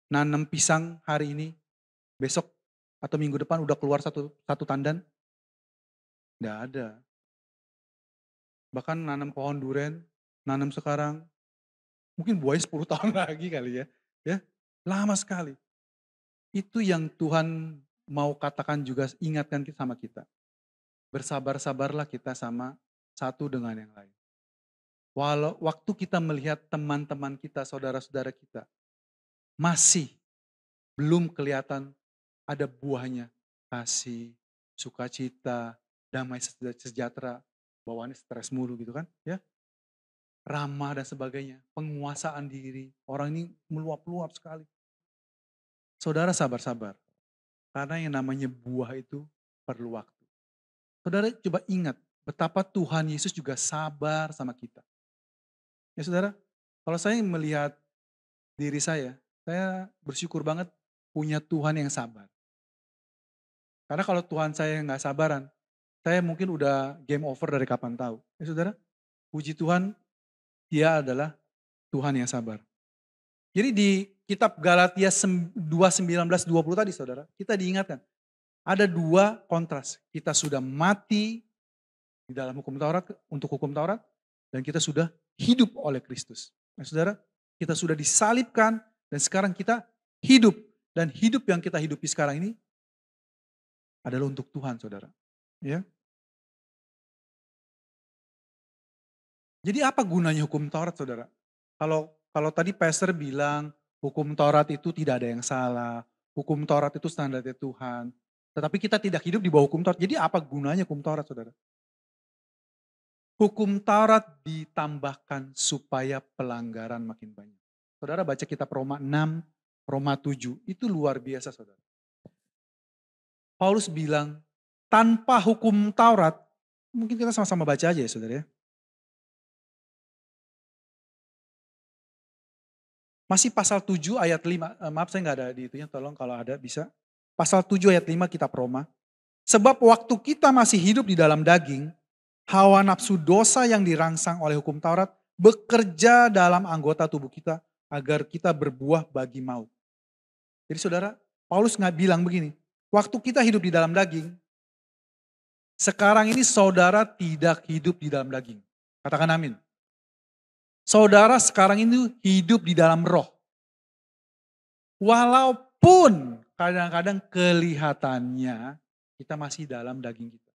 nanam pisang hari ini, besok atau minggu depan udah keluar satu tandan? Nggak ada. Bahkan nanam pohon duren, nanam sekarang, mungkin buahnya 10 tahun lagi kali ya. Ya, lama sekali. Itu yang Tuhan mau katakan juga ingatkan sama kita. Bersabar-sabarlah kita sama satu dengan yang lain. Walau waktu kita melihat teman-teman kita, saudara-saudara kita, masih belum kelihatan ada buahnya. Kasih, sukacita, damai sejahtera, bawaannya stres mulu gitu kan. Ya, ramah dan sebagainya, penguasaan diri. Orang ini meluap-luap sekali. Saudara sabar-sabar. Karena yang namanya buah itu perlu waktu. Saudara coba ingat betapa Tuhan Yesus juga sabar sama kita. Ya saudara, kalau saya melihat diri saya bersyukur banget punya Tuhan yang sabar. Karena kalau Tuhan saya nggak sabaran, saya mungkin udah game over dari kapan tahu. Ya saudara, puji Tuhan dia adalah Tuhan yang sabar. Jadi di kitab Galatia 2:19-20 tadi saudara, kita diingatkan. Ada 2 kontras. Kita sudah mati di dalam hukum Taurat, untuk hukum Taurat, dan kita sudah hidup oleh Kristus. Nah saudara, kita sudah disalibkan, dan sekarang kita hidup. Dan hidup yang kita hidupi sekarang ini adalah untuk Tuhan saudara. Ya. Jadi apa gunanya hukum Taurat saudara? Kalau tadi pastor bilang hukum Taurat itu tidak ada yang salah, hukum Taurat itu standarnya Tuhan. Tetapi kita tidak hidup di bawah hukum Taurat. Jadi apa gunanya hukum Taurat saudara? Hukum Taurat ditambahkan supaya pelanggaran makin banyak. Saudara baca kitab Roma 6, Roma 7, itu luar biasa saudara. Paulus bilang, tanpa hukum Taurat, mungkin kita sama-sama baca aja ya saudara ya. Masih pasal 7 ayat 5, maaf saya nggak ada di itunya, tolong kalau ada bisa. Pasal 7 ayat 5 kitab Roma. Sebab waktu kita masih hidup di dalam daging, hawa nafsu dosa yang dirangsang oleh hukum Taurat bekerja dalam anggota tubuh kita agar kita berbuah bagi maut. Jadi saudara, Paulus nggak bilang begini, waktu kita hidup di dalam daging, sekarang ini saudara tidak hidup di dalam daging. Katakan amin. Saudara sekarang ini hidup di dalam roh. Walaupun kadang-kadang kelihatannya kita masih dalam daging kita.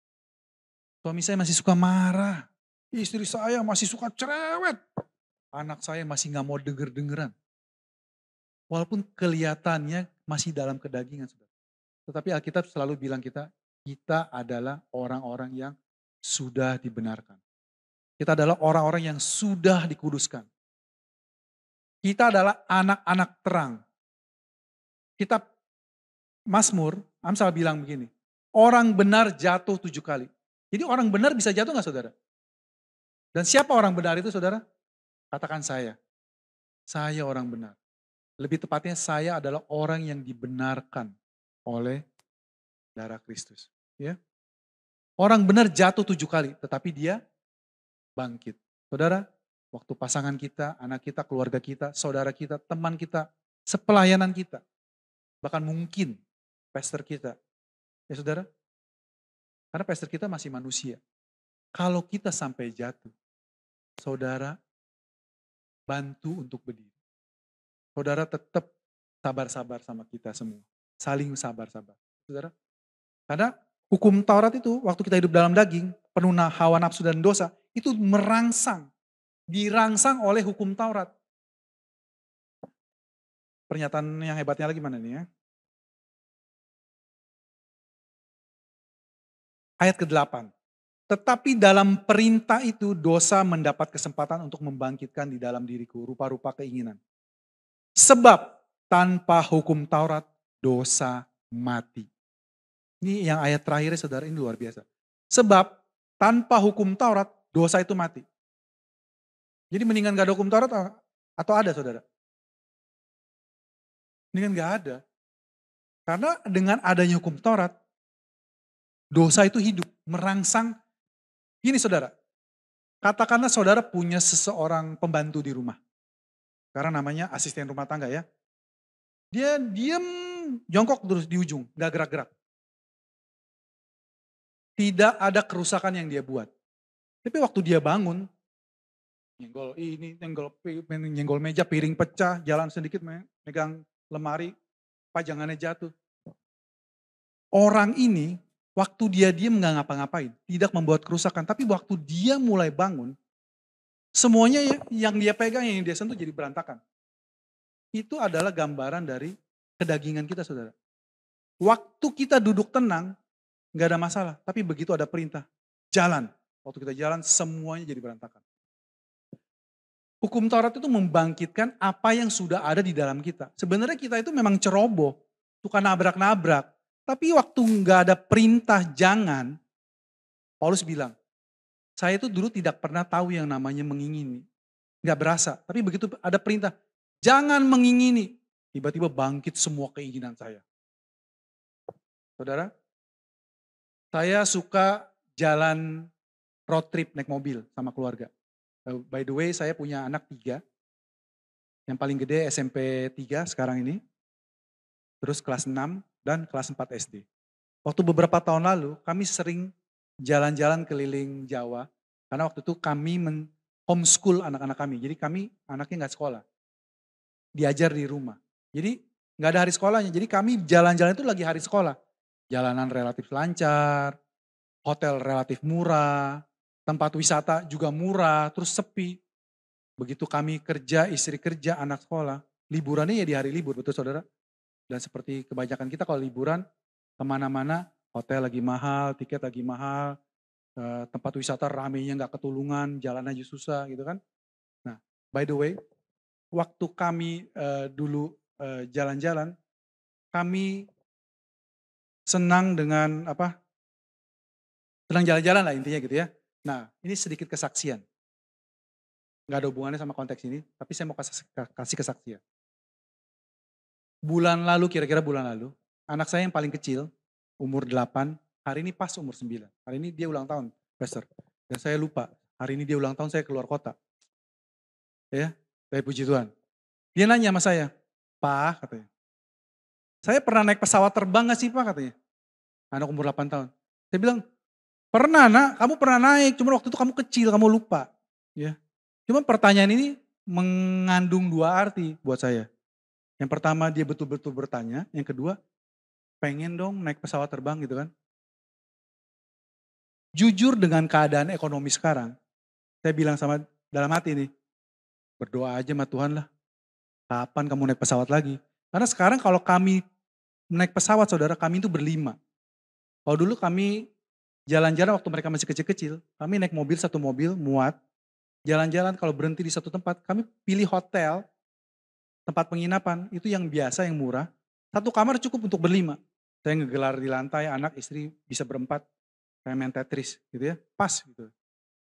Suami saya masih suka marah. Istri saya masih suka cerewet. Anak saya masih gak mau denger-dengeran. Walaupun kelihatannya masih dalam kedagingan. Tetapi Alkitab selalu bilang kita adalah orang-orang yang sudah dibenarkan. Kita adalah orang-orang yang sudah dikuduskan. Kita adalah anak-anak terang. Kitab Mazmur, Amsal bilang begini, orang benar jatuh 7 kali. Jadi orang benar bisa jatuh gak saudara? Dan siapa orang benar itu saudara? Katakan saya orang benar. Lebih tepatnya saya adalah orang yang dibenarkan oleh darah Kristus. Ya. Orang benar jatuh 7 kali, tetapi dia bangkit. Saudara, waktu pasangan kita, anak kita, keluarga kita, saudara kita, teman kita, sepelayanan kita, bahkan mungkin pastor kita. Ya saudara, karena pastor kita masih manusia. Kalau kita sampai jatuh, saudara bantu untuk berdiri. Saudara tetap sabar-sabar sama kita semua. Saling sabar-sabar. Saudara, karena hukum Taurat itu waktu kita hidup dalam daging, penuh hawa nafsu dan dosa, itu dirangsang oleh hukum Taurat. Pernyataan yang hebatnya lagi mana nih ya? Ayat ke-8. Tetapi dalam perintah itu dosa mendapat kesempatan untuk membangkitkan di dalam diriku rupa-rupa keinginan. Sebab tanpa hukum Taurat dosa mati. Ini yang ayat terakhirnya saudara, ini luar biasa. Sebab tanpa hukum Taurat dosa itu mati. Jadi mendingan gak ada hukum Taurat atau ada saudara? Mendingan gak ada. Karena dengan adanya hukum Taurat, dosa itu hidup, merangsang. Gini saudara, katakanlah saudara punya seseorang pembantu di rumah. Karena namanya asisten rumah tangga ya. Dia diem, jongkok terus di ujung, gak gerak-gerak. Tidak ada kerusakan yang dia buat. Tapi waktu dia bangun, nyenggol meja, piring pecah, jalan sedikit megang lemari, pajangannya jatuh. Orang ini, waktu dia diem gak ngapa-ngapain, tidak membuat kerusakan. Tapi waktu dia mulai bangun, semuanya yang dia pegang, yang dia sentuh jadi berantakan. Itu adalah gambaran dari kedagingan kita saudara. Waktu kita duduk tenang, gak ada masalah. Tapi begitu ada perintah, jalan. Waktu kita jalan, semuanya jadi berantakan. Hukum Taurat itu membangkitkan apa yang sudah ada di dalam kita. Sebenarnya kita itu memang ceroboh, suka nabrak-nabrak. Tapi waktu nggak ada perintah jangan, Paulus bilang, saya itu dulu tidak pernah tahu yang namanya mengingini. Nggak berasa, tapi begitu ada perintah, jangan mengingini. Tiba-tiba bangkit semua keinginan saya. Saudara, saya suka jalan road trip naik mobil sama keluarga. By the way, saya punya anak 3. Yang paling gede SMP 3 sekarang ini. Terus kelas 6 dan kelas 4 SD. Waktu beberapa tahun lalu, kami sering jalan-jalan keliling Jawa. Karena waktu itu kami homeschool anak-anak kami. Jadi kami anaknya gak sekolah. Diajar di rumah. Jadi gak ada hari sekolahnya. Jadi kami jalan-jalan itu lagi hari sekolah. Jalanan relatif lancar, hotel relatif murah, tempat wisata juga murah, terus sepi. Begitu kami kerja, istri kerja, anak sekolah, liburannya ya di hari libur, betul saudara? Dan seperti kebanyakan kita kalau liburan, kemana-mana, hotel lagi mahal, tiket lagi mahal, tempat wisata ramenya gak ketulungan, jalan aja susah gitu kan. Nah, by the way, waktu kami dulu jalan-jalan, kami senang dengan senang jalan-jalan lah intinya gitu ya. Nah, ini sedikit kesaksian. Gak ada hubungannya sama konteks ini, tapi saya mau kasih kesaksian. bulan lalu, kira-kira bulan lalu, anak saya yang paling kecil, umur 8, hari ini pas umur 9. Hari ini dia ulang tahun, Pastor. Dan saya lupa, hari ini dia ulang tahun saya keluar kota, ya. Saya puji Tuhan. Dia nanya sama saya, "Pak," katanya, "saya pernah naik pesawat terbang gak sih Pak?" katanya. Anak umur 8 tahun. Saya bilang, "Pernah Nak, kamu pernah naik, cuma waktu itu kamu kecil, kamu lupa." Ya. Cuma pertanyaan ini mengandung dua arti buat saya. Yang pertama dia betul-betul bertanya, yang kedua pengen dong naik pesawat terbang gitu kan. Jujur dengan keadaan ekonomi sekarang, saya bilang sama dalam hati nih, berdoa aja sama Tuhan lah, kapan kamu naik pesawat lagi. Karena sekarang kalau kami naik pesawat saudara, kami itu berlima. Kalau dulu kami jalan-jalan waktu mereka masih kecil-kecil, kami naik mobil, satu mobil muat, jalan-jalan kalau berhenti di satu tempat, kami pilih hotel, tempat penginapan, itu yang biasa, yang murah. Satu kamar cukup untuk berlima. Saya ngegelar di lantai, anak, istri bisa berempat, kayak main Tetris gitu ya, pas gitu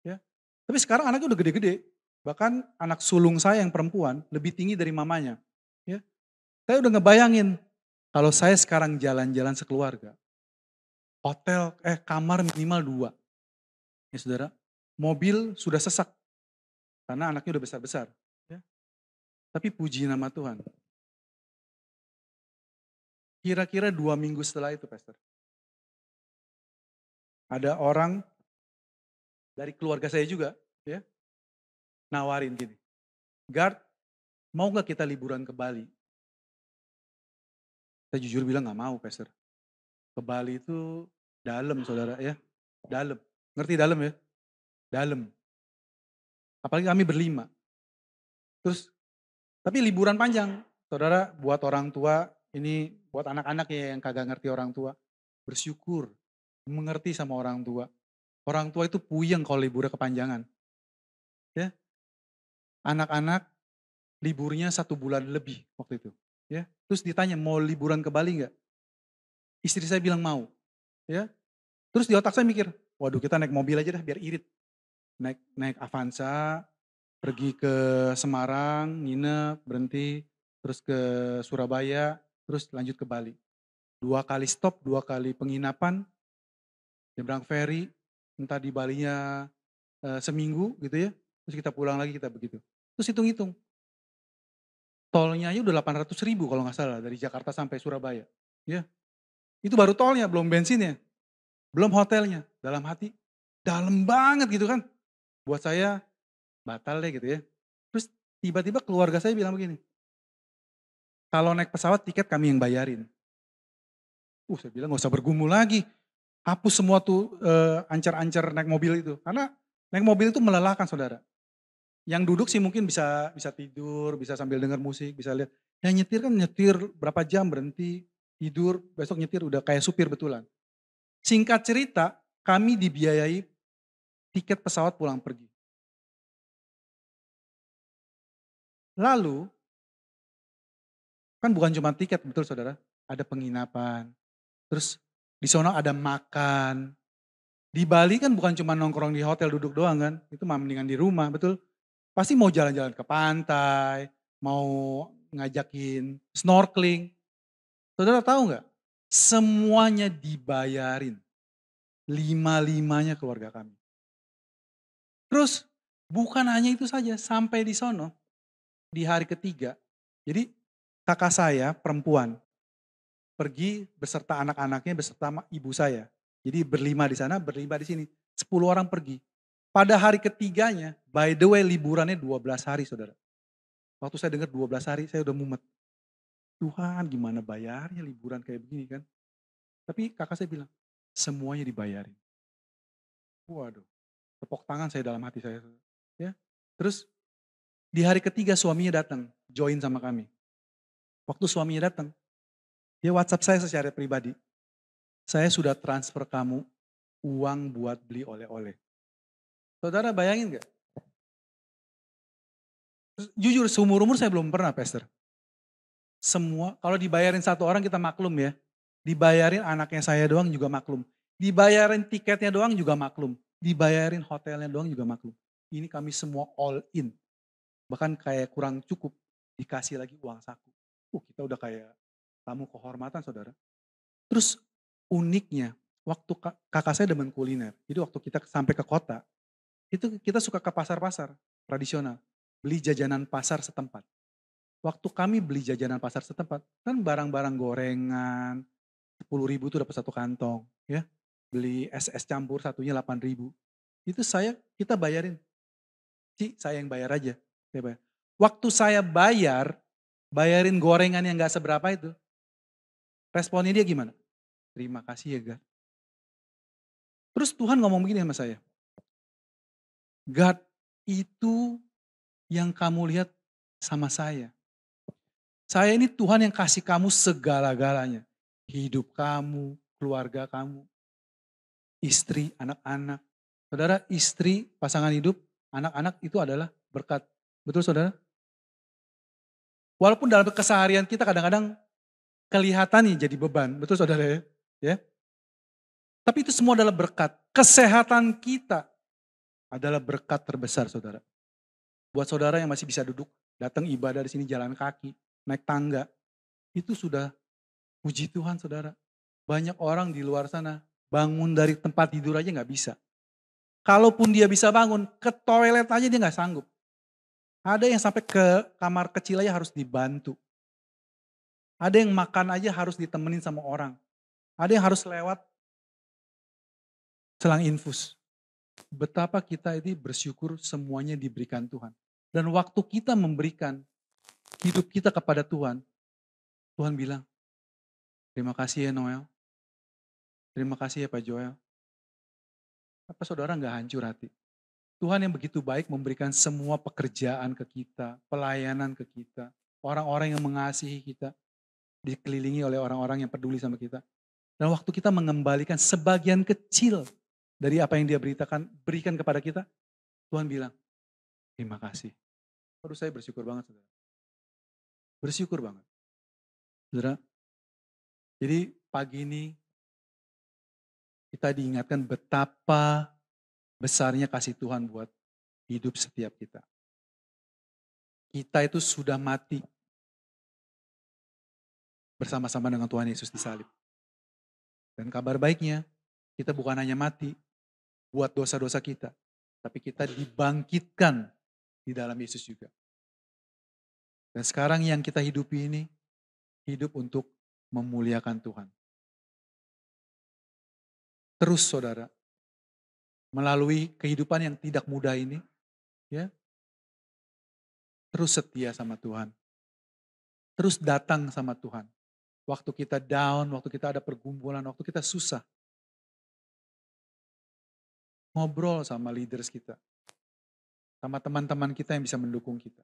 ya. Tapi sekarang anaknya udah gede-gede, bahkan anak sulung saya yang perempuan lebih tinggi dari mamanya. Ya. Saya udah ngebayangin, kalau saya sekarang jalan-jalan sekeluarga, kamar minimal 2 ya saudara. Mobil sudah sesak, karena anaknya udah besar-besar. Ya. Tapi puji nama Tuhan, kira-kira 2 minggu setelah itu Pastor, ada orang dari keluarga saya juga ya, nawarin gini, "Guard, mau gak kita liburan ke Bali?" Saya jujur bilang gak mau Pastor. Ke Bali itu dalam saudara ya, dalam. Ngerti dalam ya? Dalam. Apalagi kami berlima. Terus, tapi liburan panjang. Saudara buat orang tua, ini buat anak-anak ya yang kagak ngerti orang tua. Bersyukur, mengerti sama orang tua. Orang tua itu puyeng kalau liburnya kepanjangan. Ya, anak-anak liburnya 1 bulan lebih waktu itu. Ya, terus ditanya mau liburan ke Bali nggak? Istri saya bilang mau. Ya, terus di otak saya mikir, waduh kita naik mobil aja dah biar irit. Naik naik Avanza, pergi ke Semarang, nginep, berhenti, terus ke Surabaya, terus lanjut ke Bali. 2 kali stop, 2 kali penginapan, nyebrang feri, entah di Balinya seminggu gitu ya, terus kita pulang lagi kita begitu. Terus hitung-hitung, tolnya aja udah 800.000 kalau nggak salah dari Jakarta sampai Surabaya. Ya, itu baru tolnya, belum bensinnya, belum hotelnya. Dalam hati, dalam banget gitu kan. Buat saya batal deh gitu ya. Terus tiba-tiba keluarga saya bilang begini, kalau naik pesawat tiket kami yang bayarin. Saya bilang nggak usah bergumul lagi, hapus semua tuh ancar-ancar naik mobil itu. Karena naik mobil itu melelahkan saudara. Yang duduk sih mungkin bisa bisa tidur, bisa sambil dengar musik, bisa lihat. Yang nyetir kan nyetir berapa jam berhenti, tidur, besok nyetir udah kayak supir betulan. Singkat cerita, kami dibiayai tiket pesawat pulang pergi. Lalu, kan bukan cuma tiket betul saudara, ada penginapan, terus di sono ada makan. Di Bali kan bukan cuma nongkrong di hotel duduk doang kan, itu mah mendingan di rumah, betul? Pasti mau jalan-jalan ke pantai, mau ngajakin snorkeling. Saudara tahu nggak? Semuanya dibayarin, lima-limanya keluarga kami. Terus bukan hanya itu saja, sampai di sono, di hari ketiga, jadi kakak saya perempuan, pergi beserta anak-anaknya, beserta ibu saya. Jadi berlima di sana, berlima di sini. 10 orang pergi. Pada hari ketiganya, by the way liburannya 12 hari saudara. Waktu saya dengar 12 hari, saya udah mumet. Tuhan gimana bayarnya liburan kayak begini kan. Tapi kakak saya bilang, semuanya dibayarin. Waduh, tepuk tangan saya dalam hati saya. Ya. Terus di hari ketiga suaminya datang, join sama kami. Waktu suaminya datang, dia WhatsApp saya secara pribadi. Saya sudah transfer kamu uang buat beli oleh-oleh. Saudara bayangin gak? Jujur seumur-umur saya belum pernah Pastor. Semua, kalau dibayarin satu orang kita maklum ya. Dibayarin anaknya saya doang juga maklum. Dibayarin tiketnya doang juga maklum. Dibayarin hotelnya doang juga maklum. Ini kami semua all in. Bahkan kayak kurang cukup, dikasih lagi uang saku. Kita udah kayak tamu kehormatan saudara. Terus uniknya, waktu kakak saya demen kuliner. Jadi waktu kita sampai ke kota, itu kita suka ke pasar-pasar tradisional. Beli jajanan pasar setempat. Waktu kami beli jajanan pasar setempat, kan barang-barang gorengan, 10.000 tuh dapat satu kantong. Ya, beli es campur satunya 8.000. Itu kita bayarin. Saya yang bayar aja. Saya bayar. Waktu saya bayarin gorengan yang gak seberapa itu. Responnya dia gimana? Terima kasih ya God. Terus Tuhan ngomong begini sama saya. God, itu yang kamu lihat sama saya. Saya ini Tuhan yang kasih kamu segala-galanya. Hidup kamu, keluarga kamu, istri, anak-anak. Saudara, istri, pasangan hidup, anak-anak itu adalah berkat. Betul saudara? Walaupun dalam keseharian kita kadang-kadang kelihatannya jadi beban. Betul saudara ya? Ya. Tapi itu semua adalah berkat. Kesehatan kita adalah berkat terbesar saudara. Buat saudara yang masih bisa duduk, datang ibadah di sini jalan kaki, naik tangga. Itu sudah puji Tuhan saudara. Banyak orang di luar sana bangun dari tempat tidur aja gak bisa. Kalaupun dia bisa bangun, ke toilet aja dia gak sanggup. Ada yang sampai ke kamar kecil aja harus dibantu. Ada yang makan aja harus ditemenin sama orang. Ada yang harus lewat selang infus. Betapa kita ini bersyukur semuanya diberikan Tuhan. Dan waktu kita memberikan hidup kita kepada Tuhan, Tuhan bilang, terima kasih ya Noel. Terima kasih ya Pak Joel. Apa saudara gak hancur hati? Tuhan yang begitu baik memberikan semua pekerjaan ke kita, pelayanan ke kita, orang-orang yang mengasihi kita, dikelilingi oleh orang-orang yang peduli sama kita. Dan waktu kita mengembalikan sebagian kecil dari apa yang dia berikan kepada kita, Tuhan bilang, terima kasih. Aduh saya bersyukur banget saudara. Bersyukur banget. Saudara, jadi pagi ini kita diingatkan betapa besarnya kasih Tuhan buat hidup setiap kita. Kita itu sudah mati bersama-sama dengan Tuhan Yesus di salib. Dan kabar baiknya, kita bukan hanya mati buat dosa-dosa kita, tapi kita dibangkitkan di dalam Yesus juga. Dan sekarang yang kita hidupi ini, hidup untuk memuliakan Tuhan. Terus saudara, melalui kehidupan yang tidak mudah ini, ya, terus setia sama Tuhan. Terus datang sama Tuhan. Waktu kita down, waktu kita ada pergumulan, waktu kita susah. Ngobrol sama leaders kita. Sama teman-teman kita yang bisa mendukung kita.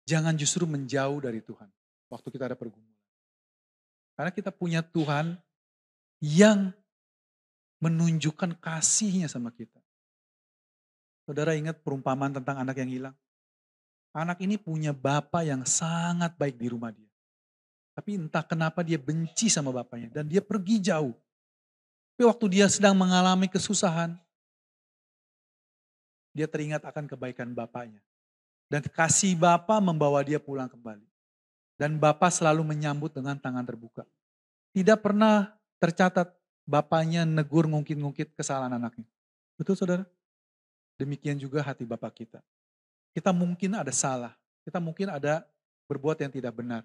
Jangan justru menjauh dari Tuhan waktu kita ada pergumulan. Karena kita punya Tuhan yang menunjukkan kasihnya sama kita. Saudara ingat perumpamaan tentang anak yang hilang? Anak ini punya bapak yang sangat baik di rumah dia. Tapi entah kenapa dia benci sama bapaknya dan dia pergi jauh. Tapi waktu dia sedang mengalami kesusahan, dia teringat akan kebaikan bapaknya. Dan kasih bapak membawa dia pulang kembali. Dan bapak selalu menyambut dengan tangan terbuka. Tidak pernah tercatat bapaknya negur ngungkit-ngungkit kesalahan anaknya. Betul saudara? Demikian juga hati bapak kita. Kita mungkin ada salah. Kita mungkin ada berbuat yang tidak benar.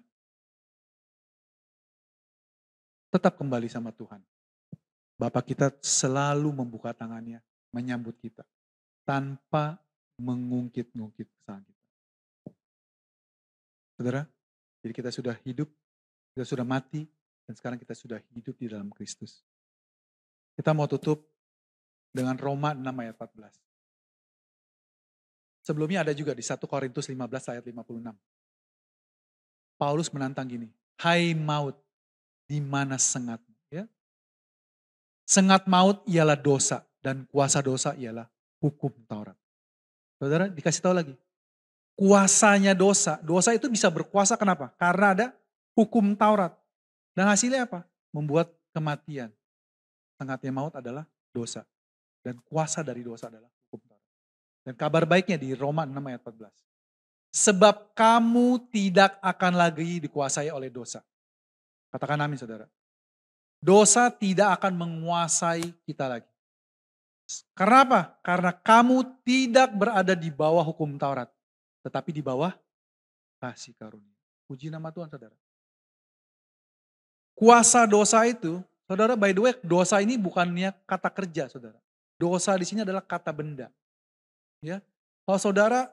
Tetap kembali sama Tuhan. Bapak kita selalu membuka tangannya, menyambut kita. Tanpa mengungkit-ngungkit kesalahan kita. Saudara, jadi kita sudah hidup, kita sudah mati, dan sekarang kita sudah hidup di dalam Kristus. Kita mau tutup dengan Roma 6 ayat 14. Sebelumnya ada juga di 1 Korintus 15 ayat 56. Paulus menantang gini, hai maut, di mana sengatmu? Ya? Sengat maut ialah dosa, dan kuasa dosa ialah hukum Taurat. Saudara dikasih tahu lagi, kuasanya dosa itu bisa berkuasa kenapa? Karena ada hukum Taurat. Dan hasilnya apa? Membuat kematian. Sengatnya maut adalah dosa. Dan kuasa dari dosa adalah hukum Taurat. Dan kabar baiknya di Roma 6 ayat 14. Sebab kamu tidak akan lagi dikuasai oleh dosa. Katakan amin saudara. Dosa tidak akan menguasai kita lagi. Karena apa? Karena kamu tidak berada di bawah hukum Taurat. Tetapi di bawah kasih karunia. Puji nama Tuhan saudara. Kuasa dosa itu, saudara by the way dosa ini bukannya kata kerja saudara. Dosa di sini adalah kata benda. Ya, kalau saudara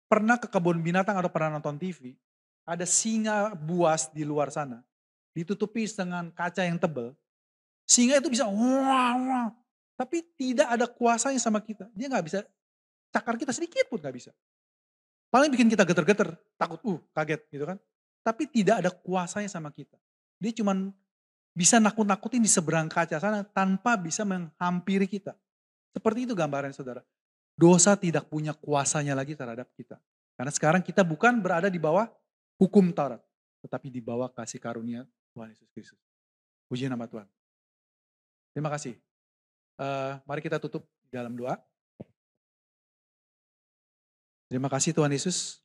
pernah ke kebun binatang atau pernah nonton TV, ada singa buas di luar sana, ditutupi dengan kaca yang tebal, singa itu bisa wah, wah, tapi tidak ada kuasanya sama kita. Dia nggak bisa cakar kita sedikit pun nggak bisa. Paling bikin kita geter-geter, takut, kaget gitu kan. Tapi tidak ada kuasanya sama kita. Dia cuman bisa nakut-nakutin di seberang kaca sana tanpa bisa menghampiri kita. Seperti itu gambarannya saudara. Dosa tidak punya kuasanya lagi terhadap kita. Karena sekarang kita bukan berada di bawah hukum Taurat. Tetapi di bawah kasih karunia Tuhan Yesus Kristus. Puji nama Tuhan. Terima kasih. Mari kita tutup dalam doa. Terima kasih Tuhan Yesus.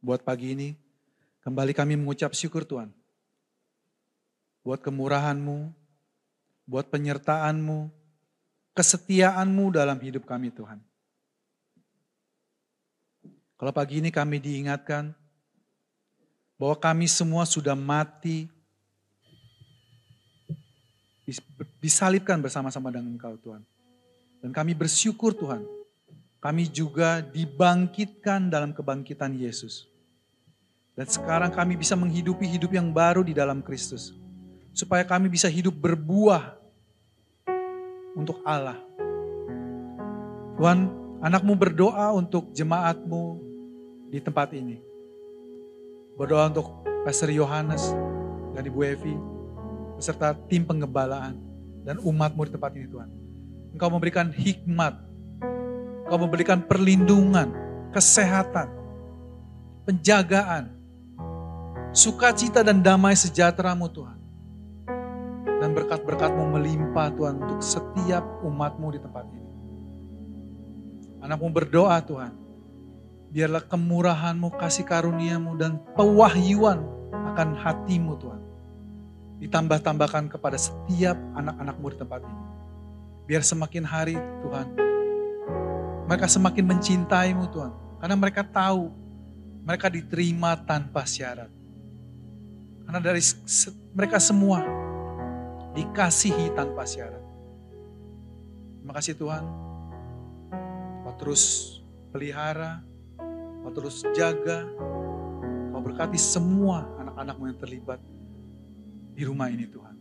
Buat pagi ini. Kembali kami mengucap syukur Tuhan. Buat kemurahan-Mu. Buat penyertaan-Mu. Kesetiaan-Mu dalam hidup kami Tuhan. Kalau pagi ini kami diingatkan bahwa kami semua sudah mati, disalibkan bersama-sama dengan Engkau Tuhan. Dan kami bersyukur Tuhan, kami juga dibangkitkan dalam kebangkitan Yesus. Dan sekarang kami bisa menghidupi hidup yang baru di dalam Kristus. Supaya kami bisa hidup berbuah untuk Allah. Tuhan, anak-Mu berdoa untuk jemaat-Mu di tempat ini. Berdoa untuk Pastor Yohanes dan Ibu Evi, beserta tim penggembalaan dan umat-Mu di tempat ini Tuhan. Engkau memberikan hikmat, Engkau memberikan perlindungan, kesehatan, penjagaan, sukacita dan damai sejahtera-Mu Tuhan. Dan berkat-berkat-Mu melimpah Tuhan untuk setiap umat-Mu di tempat ini. Anak-Mu berdoa Tuhan, biarlah kemurahan-Mu, kasih karunia-Mu, dan pewahyuan akan hati-Mu Tuhan. Ditambah-tambahkan kepada setiap anak-anak-Mu di tempat ini. Biar semakin hari Tuhan, mereka semakin mencintai-Mu Tuhan. Karena mereka tahu, mereka diterima tanpa syarat. Karena dari mereka semua dikasihi tanpa syarat. Terima kasih Tuhan. Kau terus pelihara, Kau terus jaga, Kau berkati semua anak-anak-Mu yang terlibat di rumah ini Tuhan.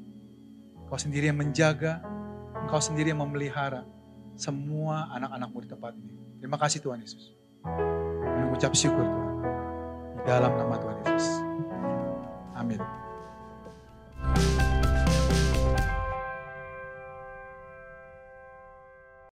Kau sendiri yang menjaga, Engkau sendiri yang memelihara semua anak-anak-Mu di tempat ini. Terima kasih Tuhan Yesus. Kami mengucap syukur Tuhan. Di dalam nama Tuhan Yesus. Amin.